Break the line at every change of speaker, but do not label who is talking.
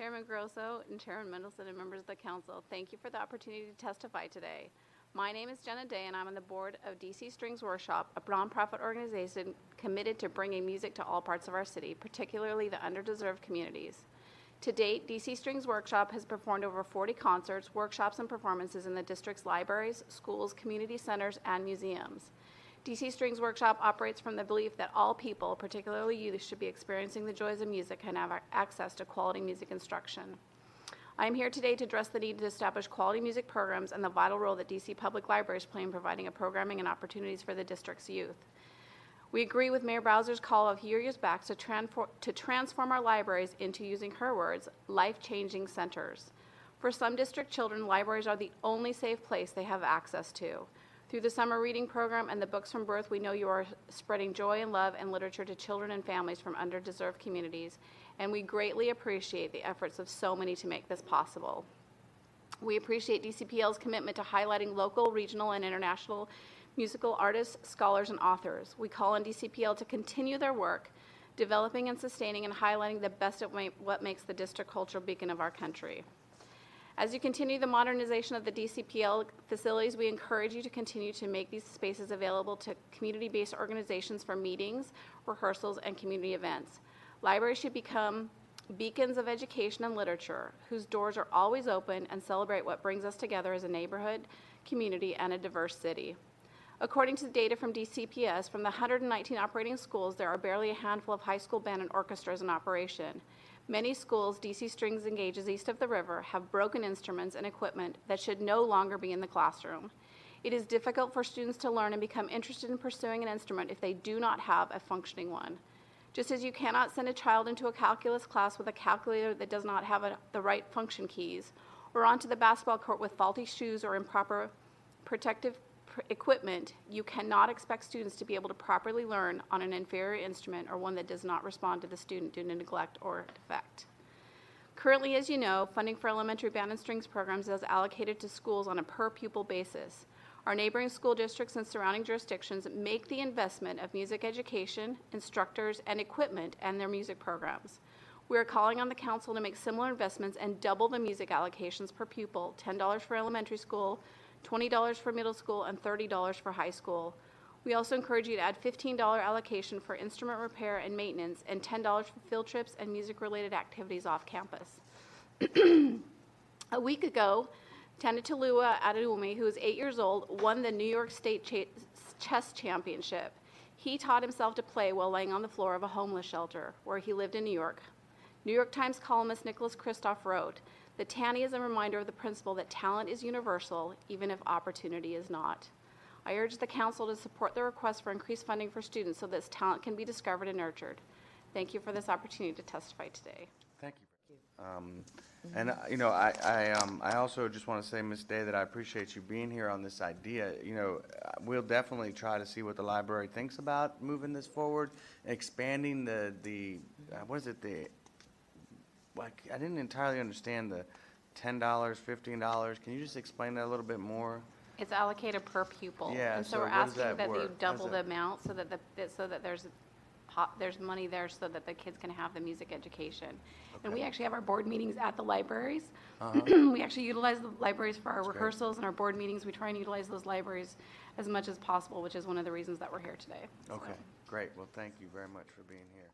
Chairman Grosso and Chairman Mendelson and members of the council, thank you for the opportunity to testify today. My name is Jenna and I'm on the board of DC Strings Workshop, a nonprofit organization committed to bringing music to all parts of our city, particularly the underdeserved communities. To date, DC Strings Workshop has performed over 40 concerts, workshops, and performances in the district's libraries, schools, community centers, and museums. DC Strings Workshop operates from the belief that all people, particularly youth, should be experiencing the joys of music and have access to quality music instruction. I am here today to address the need to establish quality music programs and the vital role that DC Public Libraries play in providing a programming and opportunities for the district's youth. We agree with Mayor Bowser's call a few years back to transform our libraries into, using her words, life-changing centers. For some district children, libraries are the only safe place they have access to. Through the summer reading program and the Books from Birth, we know you are spreading joy and love and literature to children and families from underdeserved communities, and we greatly appreciate the efforts of so many to make this possible. We appreciate DCPL's commitment to highlighting local, regional, and international musical artists, scholars, and authors. We call on DCPL to continue their work, developing and sustaining and highlighting the best of what makes the district cultural beacon of our country. As you continue the modernization of the DCPL facilities, we encourage you to continue to make these spaces available to community-based organizations for meetings, rehearsals, and community events. Libraries should become beacons of education and literature, whose doors are always open and celebrate what brings us together as a neighborhood, community, and a diverse city. According to the data from DCPS, from the 119 operating schools, there are barely a handful of high school band and orchestras in operation. Many schools DC Strings engages east of the river have broken instruments and equipment that should no longer be in the classroom. It is difficult for students to learn and become interested in pursuing an instrument if they do not have a functioning one. Just as you cannot send a child into a calculus class with a calculator that does not have the right function keys, or onto the basketball court with faulty shoes or improper protective equipment, you cannot expect students to be able to properly learn on an inferior instrument or one that does not respond to the student due to neglect or defect. Currently, as you know, funding for elementary band and strings programs is allocated to schools on a per-pupil basis. Our neighboring school districts and surrounding jurisdictions make the investment of music education, instructors, and equipment and their music programs. We are calling on the council to make similar investments and double the music allocations per pupil, $10 for elementary school, $20 for middle school, and $30 for high school. We also encourage you to add $15 allocation for instrument repair and maintenance and $10 for field trips and music-related activities off campus. A week ago, Tanatalua Adumi, who is 8 years old, won the New York State Chess Championship. He taught himself to play while laying on the floor of a homeless shelter where he lived in New York. New York Times columnist Nicholas Kristof wrote, "The Tanny is a reminder of the principle that talent is universal, even if opportunity is not." I urge the council to support the request for increased funding for students so this talent can be discovered and nurtured. Thank you for this opportunity to testify today.
Thank you. And you know, I also just want to say, Ms. Day, that I appreciate you being here on this idea. You know, we'll definitely try to see what the library thinks about moving this forward, expanding the what is it, like, I didn't entirely understand the $10, $15. Can you just explain that a little bit more?
It's allocated per pupil.
Yeah,
and so
so
we're
what does
asking
that
that you
work?
double the amount so that there's money there so that the kids can have the music education. Okay. And we actually have our board meetings at the libraries. We actually utilize the libraries for our rehearsals and our board meetings. We try and utilize those libraries as much as possible, which is one of the reasons that we're here today.
Okay, great. Well, thank you very much for being here.